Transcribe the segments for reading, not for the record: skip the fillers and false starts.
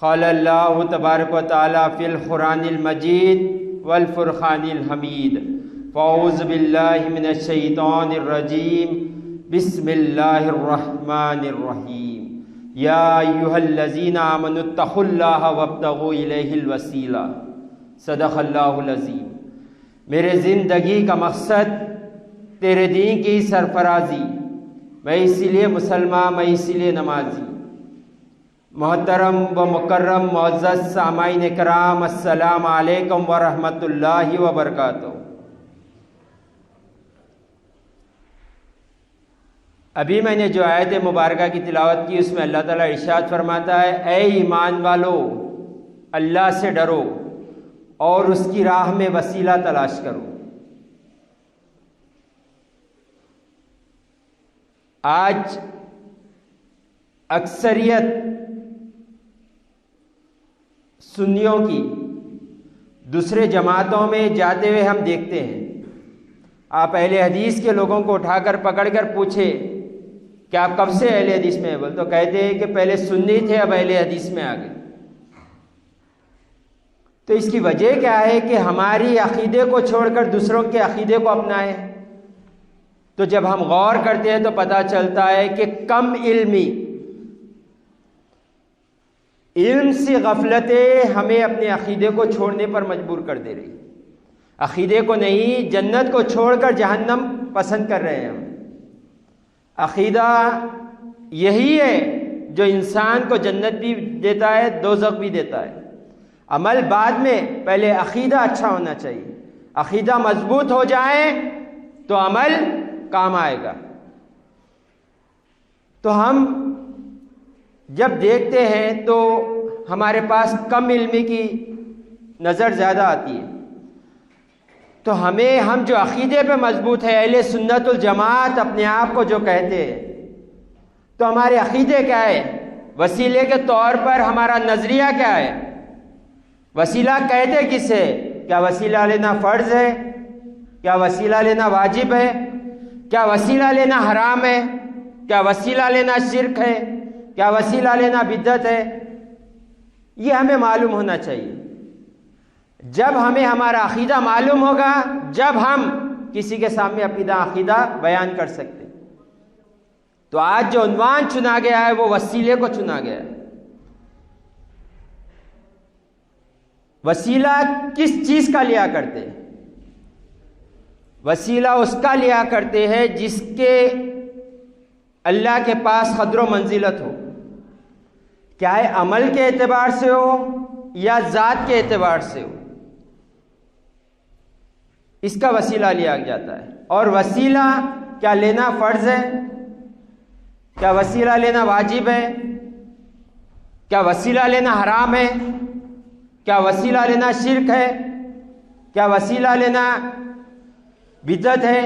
قال اللہ تبارک و تعالی فی القرآن المجید والفرقان الحمید فاعوذ باللہ من الشیطان الرجیم بسم اللہ الرحمن الرحیم یا ایہا الذین آمنوا اتقوا اللہ وابتغوا الیہ الوسیلہ صدق اللہ العظیم۔ میرے زندگی کا مقصد تیرے دین کی سرفرازی، میں اسی لیے مسلمان، میں اسی لیے نمازی۔ محترم و مکرم معزز سامعین کرام، السلام علیکم ورحمۃ اللہ وبرکاتہ۔ ابھی میں نے جو آیت مبارکہ کی تلاوت کی، اس میں اللہ تعالیٰ ارشاد فرماتا ہے، اے ایمان والو، اللہ سے ڈرو اور اس کی راہ میں وسیلہ تلاش کرو۔ آج اکثریت سنیوں کی دوسرے جماعتوں میں جاتے ہوئے ہم دیکھتے ہیں۔ آپ اہل حدیث کے لوگوں کو اٹھا کر پکڑ کر پوچھے کہ آپ کب سے اہل حدیث میں ہیں، بول تو کہتے ہیں کہ پہلے سنی تھے، اب اہل حدیث میں آ گئے۔ تو اس کی وجہ کیا ہے کہ ہماری عقیدے کو چھوڑ کر دوسروں کے عقیدے کو اپنائے۔ تو جب ہم غور کرتے ہیں تو پتہ چلتا ہے کہ کم علمی، علم سے غفلتیں ہمیں اپنے عقیدے کو چھوڑنے پر مجبور کر دے رہی۔ عقیدے کو نہیں، جنت کو چھوڑ کر جہنم پسند کر رہے ہیں ہم۔ عقیدہ یہی ہے جو انسان کو جنت بھی دیتا ہے، دوزخ بھی دیتا ہے۔ عمل بعد میں، پہلے عقیدہ اچھا ہونا چاہیے۔ عقیدہ مضبوط ہو جائے تو عمل کام آئے گا۔ تو ہم جب دیکھتے ہیں تو ہمارے پاس کم علمی کی نظر زیادہ آتی ہے۔ تو ہم جو عقیدے پہ مضبوط ہے، اہل سنت الجماعت اپنے آپ کو جو کہتے ہیں، تو ہمارے عقیدے کیا ہے؟ وسیلے کے طور پر ہمارا نظریہ کیا ہے؟ وسیلہ کہتے کس ہے؟ کیا وسیلہ لینا فرض ہے؟ کیا وسیلہ لینا واجب ہے؟ کیا وسیلہ لینا حرام ہے؟ کیا وسیلہ لینا شرک ہے؟ کیا وسیلہ لینا بدعت ہے؟ یہ ہمیں معلوم ہونا چاہیے۔ جب ہمیں ہمارا عقیدہ معلوم ہوگا، جب ہم کسی کے سامنے اپنا عقیدہ بیان کر سکتے۔ تو آج جو عنوان چنا گیا ہے وہ وسیلے کو چنا گیا ہے۔ وسیلہ کس چیز کا لیا کرتے ہیں؟ وسیلہ اس کا لیا کرتے ہیں جس کے اللہ کے پاس قدر و منزلت ہو، کیا ہے عمل کے اعتبار سے ہو یا ذات کے اعتبار سے ہو، اس کا وسیلہ لیا جاتا ہے۔ اور وسیلہ کیا لینا فرض ہے؟ کیا وسیلہ لینا واجب ہے؟ کیا وسیلہ لینا حرام ہے؟ کیا وسیلہ لینا شرک ہے؟ کیا وسیلہ لینا بدعت ہے؟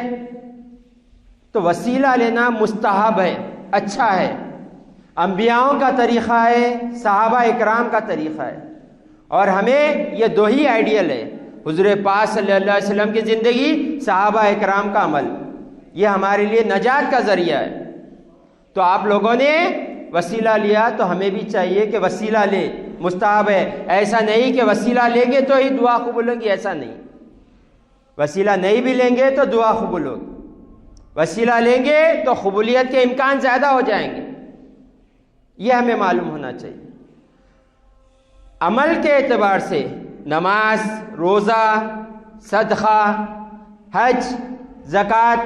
تو وسیلہ لینا مستحب ہے، اچھا ہے، انبیاؤں کا طریقہ ہے، صحابہ اکرام کا طریقہ ہے۔ اور ہمیں یہ دو ہی آئیڈیل ہے، حضور پاک صلی اللہ علیہ وسلم کی زندگی، صحابہ اکرام کا عمل، یہ ہمارے لیے نجات کا ذریعہ ہے۔ تو آپ لوگوں نے وسیلہ لیا تو ہمیں بھی چاہیے کہ وسیلہ لے، مستحب ہے۔ ایسا نہیں کہ وسیلہ لیں گے تو ہی دعا قبول ہوگی، ایسا نہیں۔ وسیلہ نہیں بھی لیں گے تو دعا قبول ہوگی، وسیلہ لیں گے تو قبولیت کے امکان زیادہ ہو جائیں گے۔ یہ ہمیں معلوم ہونا چاہیے۔ عمل کے اعتبار سے نماز، روزہ، صدقہ، حج، زکوٰۃ،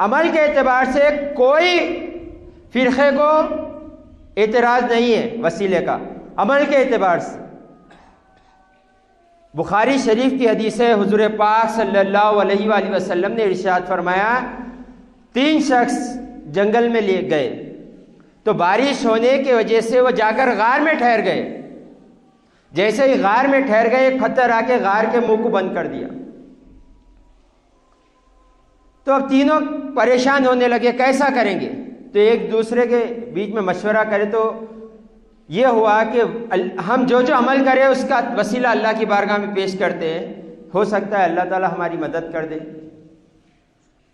عمل کے اعتبار سے کوئی فرقے کو اعتراض نہیں ہے وسیلے کا، عمل کے اعتبار سے۔ بخاری شریف کی حدیث ہے، حضور پاک صلی اللہ علیہ وآلہ وسلم نے ارشاد فرمایا، 3 شخص جنگل میں لے گئے تو بارش ہونے کی وجہ سے وہ جا کر غار میں ٹھہر گئے۔ جیسے ہی غار میں ٹھہر گئے، ایک پتھر آ کے غار کے منہ کو بند کر دیا۔ تو اب تینوں پریشان ہونے لگے، کیسا کریں گے؟ تو ایک دوسرے کے بیچ میں مشورہ کرے تو یہ ہوا کہ ہم جو عمل کریں اس کا وسیلہ اللہ کی بارگاہ میں پیش کرتے ہیں، ہو سکتا ہے اللہ تعالی ہماری مدد کر دے۔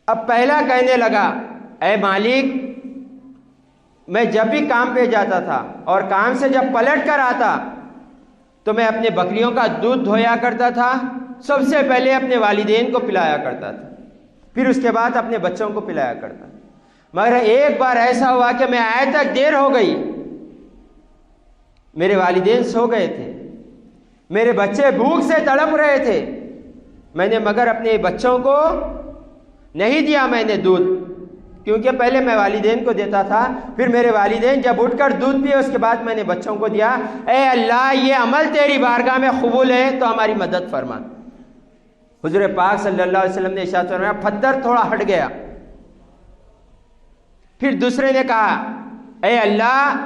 اب پہلا کہنے لگا، اے مالک، میں جب بھی کام پہ جاتا تھا اور کام سے جب پلٹ کر آتا تو میں اپنے بکریوں کا دودھ دھویا کرتا تھا، سب سے پہلے اپنے والدین کو پلایا کرتا تھا، پھر اس کے بعد اپنے بچوں کو پلایا کرتا. مگر ایک بار ایسا ہوا کہ میں آئے تک دیر ہو گئی، میرے والدین سو گئے تھے، میرے بچے بھوک سے تڑپ رہے تھے، میں نے مگر اپنے بچوں کو نہیں دیا میں نے دودھ، کیونکہ پہلے میں والدین کو دیتا تھا، پھر میرے والدین جب اٹھ کر دودھ پیے اس کے بعد میں نے بچوں کو دیا. اے اللہ یہ عمل تیری بارگاہ میں قبول ہے تو ہماری مدد فرما. حضور پاک صلی اللہ علیہ وسلم نے ارشاد فرمایا پتھر تھوڑا ہٹ گیا. پھر دوسرے نے کہا اے اللہ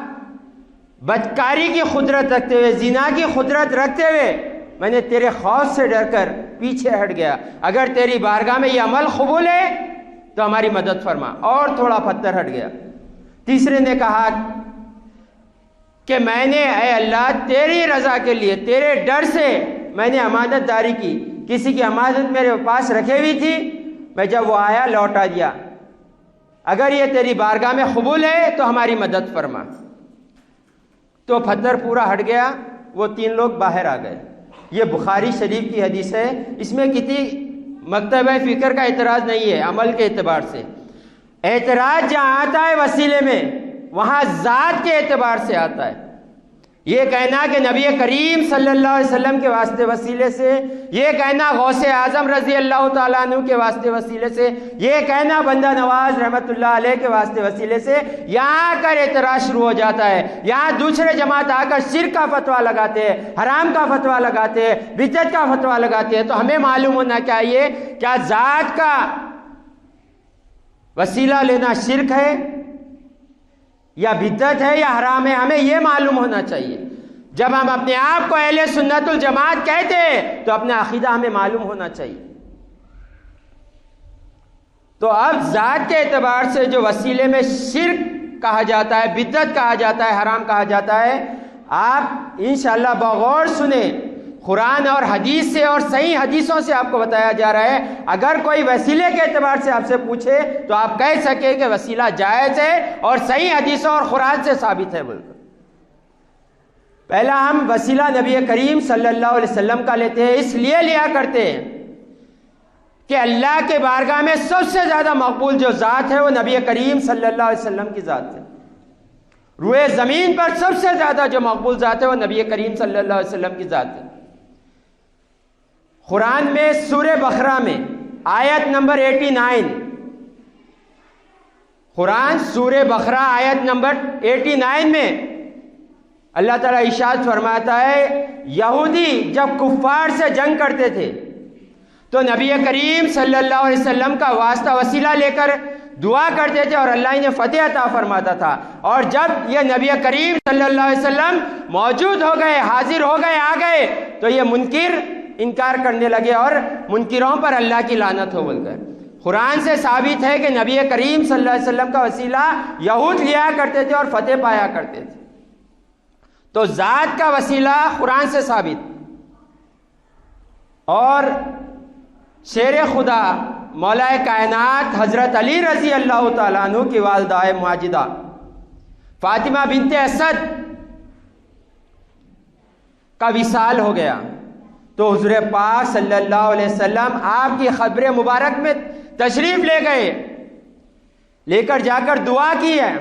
بدکاری کی قدرت رکھتے ہوئے، زنا کی قدرت رکھتے ہوئے میں نے تیرے خوف سے ڈر کر پیچھے ہٹ گیا، اگر تیری بارگاہ میں یہ عمل قبول ہے تو ہماری مدد فرما، اور تھوڑا پتھر ہٹ گیا. تیسرے نے کہا کہ میں نے اے اللہ تیری رضا کے لیے، تیرے ڈر سے میں نے امانت داری کی، کسی کی امانت میرے پاس رکھے ہوئی تھی، میں جب وہ آیا لوٹا دیا، اگر یہ تیری بارگاہ میں قبول ہے تو ہماری مدد فرما. تو پتھر پورا ہٹ گیا، وہ 3 لوگ باہر آ گئے. یہ بخاری شریف کی حدیث ہے، اس میں کسی مکتبہ فکر کا اعتراض نہیں ہے. عمل کے اعتبار سے اعتراض جہاں آتا ہے وسیلے میں، وہاں ذات کے اعتبار سے آتا ہے. یہ کہنا کہ نبی کریم صلی اللہ علیہ وسلم کے واسطے وسیلے سے، یہ کہنا غوث اعظم رضی اللہ تعالیٰ عنہ کے واسطے وسیلے سے، یہ کہنا بندہ نواز رحمت اللہ علیہ کے واسطے وسیلے سے، یہاں کر اعتراض شروع ہو جاتا ہے. یہاں دوسرے جماعت آ کر شرک کا فتویٰ لگاتے ہیں، حرام کا فتویٰ لگاتے ہیں، بدعت کا فتویٰ لگاتے ہیں. تو ہمیں معلوم ہونا چاہیے کیا ذات کا وسیلہ لینا شرک ہے یا بدعت ہے یا حرام ہے، ہمیں یہ معلوم ہونا چاہیے. جب ہم اپنے آپ کو اہل سنت الجماعت کہتے ہیں تو اپنا عقیدہ ہمیں معلوم ہونا چاہیے. تو اب ذات کے اعتبار سے جو وسیلے میں شرک کہا جاتا ہے، بدعت کہا جاتا ہے، حرام کہا جاتا ہے، آپ انشاءاللہ بغور سنیں. قرآن اور حدیث سے اور صحیح حدیثوں سے آپ کو بتایا جا رہا ہے. اگر کوئی وسیلے کے اعتبار سے آپ سے پوچھے تو آپ کہہ سکیں کہ وسیلہ جائز ہے اور صحیح حدیثوں اور قرآن سے ثابت ہے. بول کر پہلا ہم وسیلہ نبی کریم صلی اللہ علیہ وسلم کا لیتے ہیں، اس لیے لیا کرتے ہیں کہ اللہ کے بارگاہ میں سب سے زیادہ مقبول جو ذات ہے وہ نبی کریم صلی اللہ علیہ وسلم کی ذات ہے. روئے زمین پر سب سے زیادہ جو مقبول ذات ہے وہ نبی کریم صلی اللہ علیہ وسلم کی ذات ہے. قرآن میں سورہ بقرہ میں آیت نمبر 89، قرآن سورہ بقرہ آیت نمبر 89 میں اللہ تعالیٰ ارشاد فرماتا ہے یہودی جب کفار سے جنگ کرتے تھے تو نبی کریم صلی اللہ علیہ وسلم کا واسطہ وسیلہ لے کر دعا کرتے تھے اور اللہ انہیں فتح عطا فرماتا تھا. اور جب یہ نبی کریم صلی اللہ علیہ وسلم موجود ہو گئے، حاضر ہو گئے، آ گئے تو یہ منکر انکار کرنے لگے اور منکروں پر اللہ کی لعنت ہو بول کر. قرآن سے ثابت ہے کہ نبی کریم صلی اللہ علیہ وسلم کا وسیلہ یہود لیا کرتے تھے اور فتح پایا کرتے تھے. تو ذات کا وسیلہ قرآن سے ثابت. اور شیر خدا مولا کائنات حضرت علی رضی اللہ تعالیٰ عنہ کی والدہ ماجدہ فاطمہ بنت اسد کا وصال ہو گیا تو حضور پاک صلی اللہ علیہ وسلم آپ کی قبر مبارک میں تشریف لے گئے، لے کر جا کر دعا کی ہے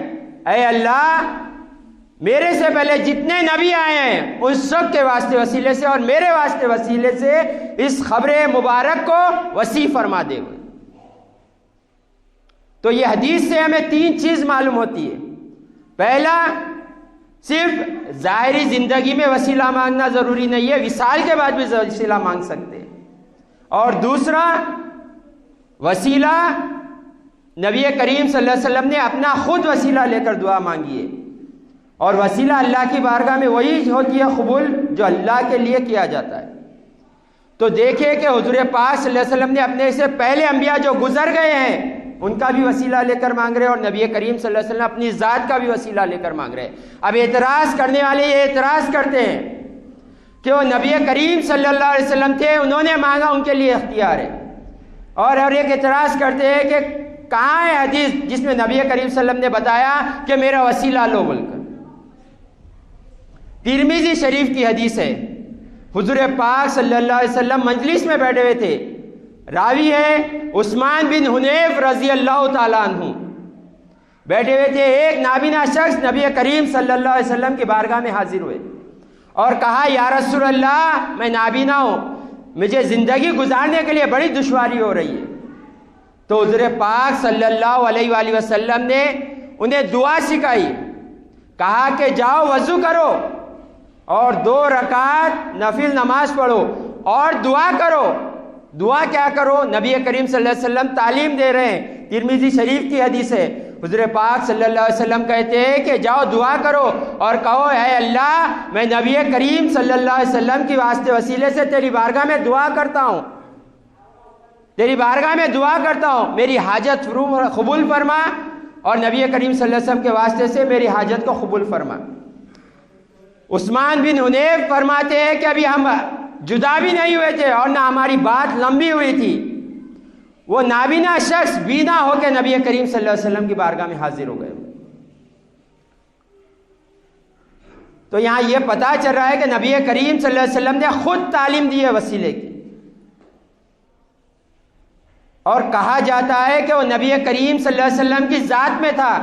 اے اللہ میرے سے پہلے جتنے نبی آئے ہیں ان سب کے واسطے وسیلے سے اور میرے واسطے وسیلے سے اس قبر مبارک کو وسیع فرما دے. تو یہ حدیث سے ہمیں 3 چیز معلوم ہوتی ہے. پہلا، صرف ظاہری زندگی میں وسیلہ مانگنا ضروری نہیں ہے، وصال کے بعد بھی وسیلہ مانگ سکتے ہیں. اور دوسرا، وسیلہ نبی کریم صلی اللہ علیہ وسلم نے اپنا خود وسیلہ لے کر دعا مانگی ہے، اور وسیلہ اللہ کی بارگاہ میں وہی ہوتی ہے قبول جو اللہ کے لیے کیا جاتا ہے. تو دیکھیں کہ حضور پاک صلی اللہ علیہ وسلم نے اپنے سے پہلے انبیاء جو گزر گئے ہیں ان کا بھی وسیلہ لے کر مانگ رہے اور نبی کریم صلی اللہ علیہ وسلم اپنی ذات کا بھی وسیلہ لے کر مانگ رہے. اب اعتراض کرنے والے یہ اعتراض کرتے ہیں کہ وہ نبی کریم صلی اللہ علیہ وسلم تھے، انہوں نے مانگا، ان کے لیے اختیار ہے. اور ایک اعتراض کرتے ہیں کہ کہاں ہے حدیث جس میں نبی کریم صلی اللہ علیہ وسلم نے بتایا کہ میرا وسیلہ لو بول کر. ترمذی شریف کی حدیث ہے حضور پاک صلی اللہ علیہ وسلم مجلس میں بیٹھے ہوئے تھے. راوی ہے عثمان بن حنیف رضی اللہ تعالیٰ عنہ. بیٹھے ہوئے تھے، ایک نابینا شخص نبی کریم صلی اللہ علیہ وسلم کی بارگاہ میں حاضر ہوئے اور کہا یا رسول اللہ میں نابینا ہوں، مجھے زندگی گزارنے کے لیے بڑی دشواری ہو رہی ہے. تو حضور پاک صلی اللہ علیہ وآلہ وسلم نے انہیں دعا سکھائی. کہا کہ جاؤ وضو کرو اور 2 رکعت نفل نماز پڑھو اور دعا کرو. دعا کیا کرو؟ نبی کریم صلی اللہ علیہ وسلم تعلیم دے رہے ہیں. ترمذی شریف کی حدیث ہے. حضور پاک صلی اللہ علیہ وسلم کہتے ہیں کہ جاؤ دعا کرو اور کہو اے اللہ میں نبی کریم صلی اللہ علیہ وسلم کی واسطے وسیلے سے تیری بارگاہ میں دعا کرتا ہوں، تیری بارگاہ میں دعا کرتا ہوں، میری حاجت قبول فرما اور نبی کریم صلی اللہ علیہ وسلم کے واسطے سے میری حاجت کو قبول فرما. عثمان بن حنیف فرماتے ہیں کہ ابھی ہم جدا بھی نہیں ہوئے تھے اور نہ ہماری بات لمبی ہوئی تھی. وہ نابینا شخص بینا ہو کے نبی کریم صلی اللہ علیہ وسلم کی بارگاہ میں حاضر ہو گئے. تو یہاں یہ پتا چل رہا ہے کہ نبی کریم صلی اللہ علیہ وسلم نے خود تعلیم دی ہے وسیلے کی، اور کہا جاتا ہے کہ وہ نبی کریم صلی اللہ علیہ وسلم کی ذات میں تھا،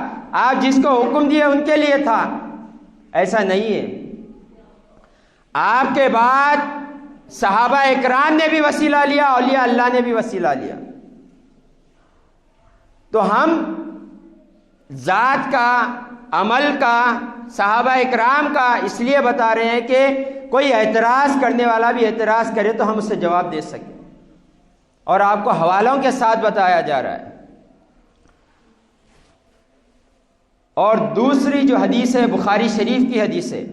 آپ جس کو حکم دیے ان کے لیے تھا. ایسا نہیں ہے. آپ کے بعد صحابہ اکرام نے بھی وسیلہ لیا، اولیاء اللہ نے بھی وسیلہ لیا. تو ہم ذات کا، عمل کا، صحابہ اکرام کا اس لیے بتا رہے ہیں کہ کوئی اعتراض کرنے والا بھی اعتراض کرے تو ہم اس سے جواب دے سکیں، اور آپ کو حوالوں کے ساتھ بتایا جا رہا ہے. اور دوسری جو حدیث ہے بخاری شریف کی حدیث ہے.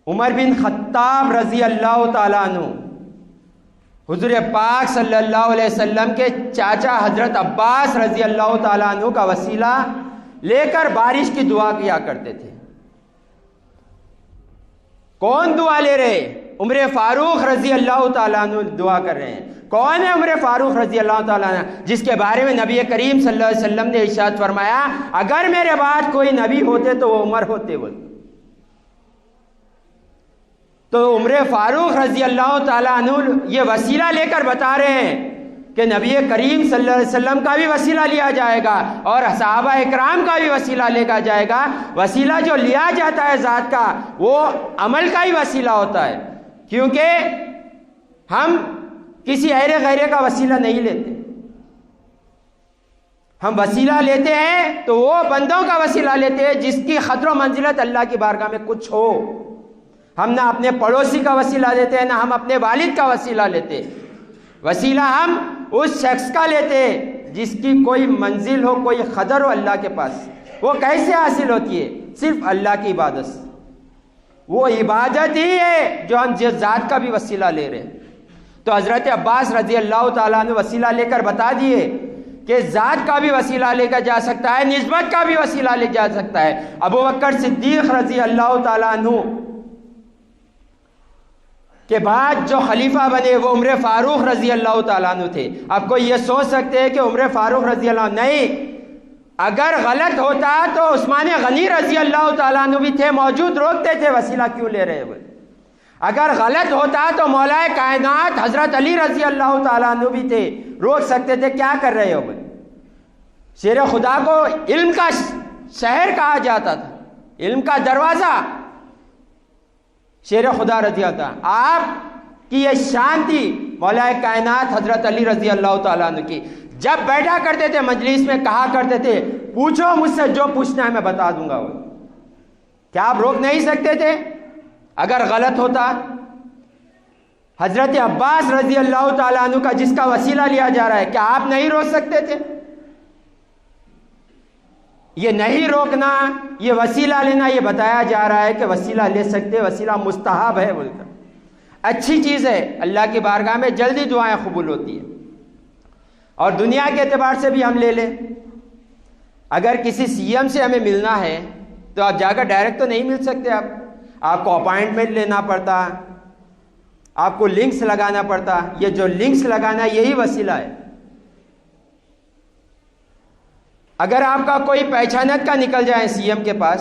عمر بن خطاب رضی اللہ تعالیٰ عنہ حضور پاک صلی اللہ علیہ وسلم کے چاچا حضرت عباس رضی اللہ تعالیٰ عنہ کا وسیلہ لے کر بارش کی دعا کیا کرتے تھے. کون دعا لے رہے؟ عمر فاروق رضی اللہ تعالیٰ عنہ دعا کر رہے ہیں. کون ہے عمر فاروق رضی اللہ تعالیٰ عنہ؟ جس کے بارے میں نبی کریم صلی اللہ علیہ وسلم نے ارشاد فرمایا اگر میرے بعد کوئی نبی ہوتے تو وہ عمر ہوتے. وہ تو عمر فاروق رضی اللہ تعالیٰ عنہ یہ وسیلہ لے کر بتا رہے ہیں کہ نبی کریم صلی اللہ علیہ وسلم کا بھی وسیلہ لیا جائے گا اور صحابہ اکرام کا بھی وسیلہ لیا جائے گا. وسیلہ جو لیا جاتا ہے ذات کا وہ عمل کا ہی وسیلہ ہوتا ہے، کیونکہ ہم کسی غیرے کا وسیلہ نہیں لیتے. ہم وسیلہ لیتے ہیں تو وہ بندوں کا وسیلہ لیتے ہیں جس کی قدر و منزلت اللہ کی بارگاہ میں کچھ ہو. ہم نہ اپنے پڑوسی کا وسیلہ لیتے ہیں، نہ ہم اپنے والد کا وسیلہ لیتے. وسیلہ ہم اس شخص کا لیتے جس کی کوئی منزل ہو، کوئی قدر ہو اللہ کے پاس. وہ کیسے حاصل ہوتی ہے؟ صرف اللہ کی عبادت سے. وہ عبادت ہی ہے جو ہم جس ذات کا بھی وسیلہ لے رہے ہیں. تو حضرت عباس رضی اللہ تعالیٰ نے وسیلہ لے کر بتا دیے کہ ذات کا بھی وسیلہ لے کر جا سکتا ہے، نسبت کا بھی وسیلہ لے جا سکتا ہے. ابو بکر صدیق رضی اللہ تعالیٰ عنہ کے بعد جو خلیفہ بنے وہ عمر فاروق رضی اللہ تعالیٰ عنہ تھے. آپ کو یہ سوچ سکتے ہیں کہ عمر فاروق رضی اللہ عنہ نہیں، اگر غلط ہوتا تو عثمان غنی رضی اللہ تعالیٰ عنہ بھی تھے، موجود، روکتے تھے وسیلہ کیوں لے رہے ہوئے. اگر غلط ہوتا تو مولا کائنات حضرت علی رضی اللہ تعالیٰ عنہ بھی تھے، روک سکتے تھے. کیا کر رہے ہو بھائی؟ شیر خدا کو علم کا شہر کہا جاتا تھا، علم کا دروازہ شیر خدا رضی اللہ عنہ. آپ کی یہ شان تھی مولا کائنات حضرت علی رضی اللہ تعالیٰ عنہ کی. جب بیٹھا کرتے تھے مجلس میں کہا کرتے تھے پوچھو مجھ سے جو پوچھنا ہے میں بتا دوں گا. کیا آپ روک نہیں سکتے تھے اگر غلط ہوتا؟ حضرت عباس رضی اللہ تعالیٰ عنہ کا جس کا وسیلہ لیا جا رہا ہے، کیا آپ نہیں روک سکتے تھے؟ یہ نہیں روکنا، یہ وسیلہ لینا، یہ بتایا جا رہا ہے کہ وسیلہ لے سکتے، وسیلہ مستحب ہے بول کر. اچھی چیز ہے، اللہ کی بارگاہ میں جلدی دعائیں قبول ہوتی ہیں. اور دنیا کے اعتبار سے بھی ہم لے لیں، اگر کسی سی ایم سے ہمیں ملنا ہے تو آپ جا کر ڈائریکٹ تو نہیں مل سکتے. آپ کو اپائنٹمنٹ لینا پڑتا، آپ کو لنکس لگانا پڑتا. یہ جو لنکس لگانا یہی وسیلہ ہے. اگر آپ کا کوئی پہچانت کا نکل جائے سی ایم کے پاس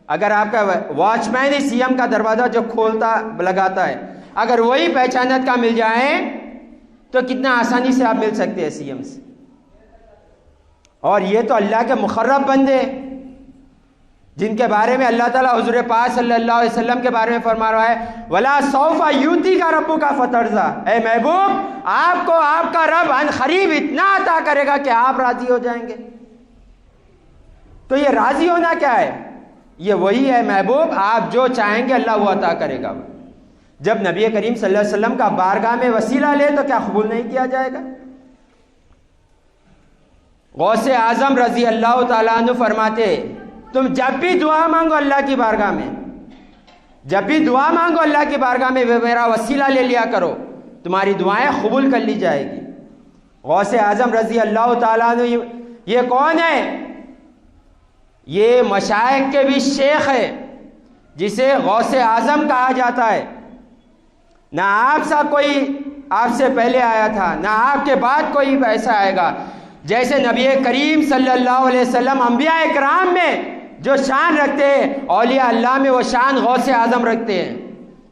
اگر آپ کا واچ مین ہی سی ایم کا دروازہ جو کھولتا لگاتا ہے، اگر وہی پہچانت کا مل جائے تو کتنا آسانی سے آپ مل سکتے ہیں سی ایم سے. اور یہ تو اللہ کے مقرب بندے جن کے بارے میں اللہ تعالیٰ حضور پاک صلی اللہ علیہ وسلم کے بارے میں فرما رہا ہے وَلَا سَوْفَ يُؤْتِيكَ رَبُّكَ فَتَرْضَىٰ، اے محبوب آپ کو آپ کا رب عن قریب اتنا عطا کرے گا کہ آپ راضی ہو جائیں گے. تو یہ راضی ہونا کیا ہے؟ یہ وہی ہے محبوب، آپ جو چاہیں گے اللہ وہ عطا کرے گا. جب نبی کریم صلی اللہ علیہ وسلم کا بارگاہ میں وسیلہ لے تو کیا قبول نہیں کیا جائے گا؟ غوث اعظم رضی اللہ تعالیٰ عنہ فرماتے تم جب بھی دعا مانگو اللہ کی بارگاہ میں، جب بھی دعا مانگو اللہ کی بارگاہ میں میرا وسیلہ لے لیا کرو، تمہاری دعائیں قبول کر لی جائے گی. غوث اعظم رضی اللہ تعالیٰ عنہ یہ کون ہے؟ یہ مشائخ کے بھی شیخ ہے جسے غوث اعظم کہا جاتا ہے. نہ آپ سا کوئی آپ سے پہلے آیا تھا، نہ آپ کے بعد کوئی ایسا آئے گا. جیسے نبی کریم صلی اللہ علیہ وسلم انبیاء اکرام میں جو شان رکھتے ہیں، اولیاء اللہ میں وہ شان غوث اعظم رکھتے ہیں،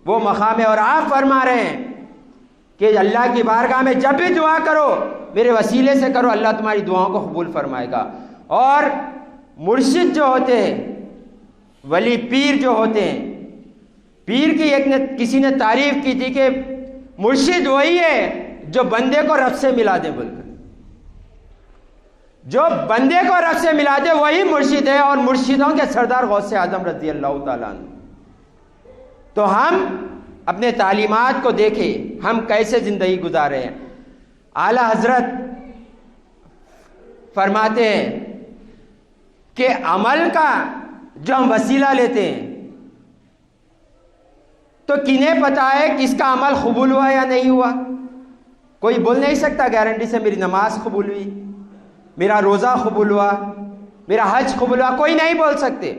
وہ مقام ہے. اور آپ فرما رہے ہیں کہ اللہ کی بارگاہ میں جب بھی دعا کرو میرے وسیلے سے کرو، اللہ تمہاری دعاؤں کو قبول فرمائے گا. اور مرشد جو ہوتے ہیں، ولی پیر جو ہوتے ہیں، پیر کی کسی نے تعریف کی تھی کہ مرشد وہی ہے جو بندے کو رب سے ملا دے، بول کر جو بندے کو رب سے ملا دے وہی مرشد ہے، اور مرشدوں کے سردار غوث اعظم رضی اللہ تعالیٰ عنہ. تو ہم اپنے تعلیمات کو دیکھیں، ہم کیسے زندگی گزارے ہیں. اعلیٰ حضرت فرماتے ہیں کہ عمل کا جو ہم وسیلہ لیتے ہیں تو کنہیں پتا ہے کہ اس کا عمل قبول ہوا یا نہیں ہوا؟ کوئی بول نہیں سکتا گارنٹی سے میری نماز قبول ہوئی، میرا روزہ قبول ہوا، میرا حج قبول ہوا، کوئی نہیں بول سکتے.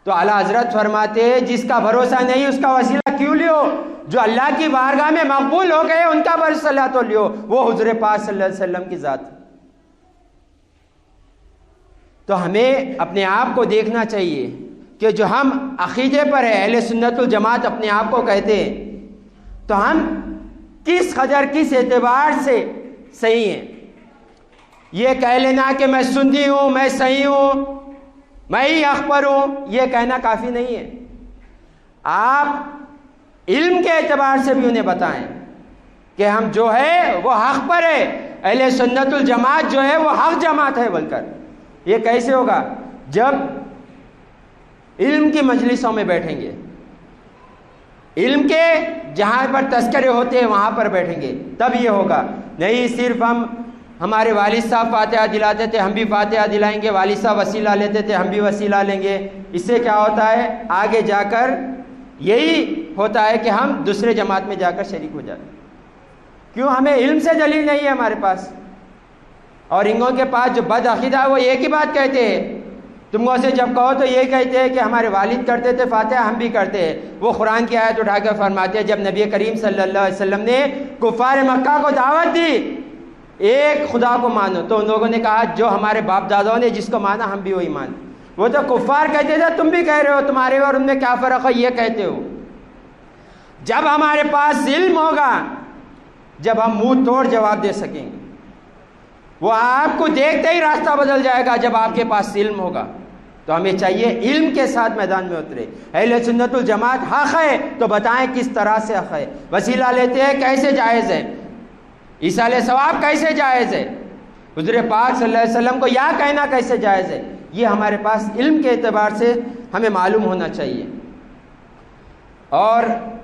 تو اعلیٰ حضرت فرماتے جس کا بھروسہ نہیں اس کا وسیلہ کیوں لیو؟ جو اللہ کی بارگاہ میں مقبول ہو گئے ان کا وسیلہ تو لیو، وہ حضور پاک صلی اللہ علیہ وسلم کی ذات. تو ہمیں اپنے آپ کو دیکھنا چاہیے کہ جو ہم عقیدے پر ہے، اہل سنت الجماعت اپنے آپ کو کہتے ہیں، تو ہم کس قدر کس اعتبار سے صحیح ہیں. یہ کہہ لینا کہ میں سنی ہوں، میں صحیح ہوں، میں ہی حق پر ہوں، یہ کہنا کافی نہیں ہے. آپ علم کے اعتبار سے بھی انہیں بتائیں کہ ہم جو ہے وہ حق پر ہے، اہل سنت الجماعت جو ہے وہ حق جماعت ہے بول کر. یہ کیسے ہوگا؟ جب علم کی مجلسوں میں بیٹھیں گے، علم کے جہاں پر تذکرے ہوتے ہیں وہاں پر بیٹھیں گے، تب یہ ہوگا. نہیں صرف ہمارے والد صاحب فاتحہ دلاتے تھے ہم بھی فاتحہ دلائیں گے، والد صاحب وسیلہ لیتے تھے ہم بھی وسیلہ لیں گے. اس سے کیا ہوتا ہے؟ آگے جا کر یہی ہوتا ہے کہ ہم دوسرے جماعت میں جا کر شریک ہو جاتے ہیں. کیوں؟ ہمیں علم سے دلیل نہیں ہے ہمارے پاس. اور انگوں کے پاس جو بد عقیدہ ہے وہ ایک ہی بات کہتے ہیں، تم کو سے جب کہو تو یہ کہتے ہیں کہ ہمارے والد کرتے تھے فاتحہ ہم بھی کرتے ہیں. وہ قرآن کی آیت اٹھا کر فرماتے ہیں جب نبی کریم صلی اللہ علیہ وسلم نے کفار مکہ کو دعوت دی ایک خدا کو مانو، تو ان لوگوں نے کہا جو ہمارے باپ داداؤں نے جس کو مانا ہم بھی وہی مان. وہ تو کفار کہتے تھے تم بھی کہہ رہے ہو، تمہارے اور ان میں کیا فرق ہے یہ کہتے ہو. جب ہمارے پاس علم ہوگا، جب ہم منہ توڑ جواب دے سکیں گے، وہ آپ کو دیکھتے ہی راستہ بدل جائے گا. جب آپ کے پاس علم ہوگا تو ہمیں چاہیے علم کے ساتھ میدان میں اترے. اہل سنت الجماعت حق ہے تو بتائیں کس طرح سے حق ہے. وسیلہ لیتے ہیں کیسے جائز ہے؟ ایصال ثواب کیسے جائز ہے؟ حضور پاک صلی اللہ علیہ وسلم کو یا کہنا کیسے جائز ہے؟ یہ ہمارے پاس علم کے اعتبار سے ہمیں معلوم ہونا چاہیے. اور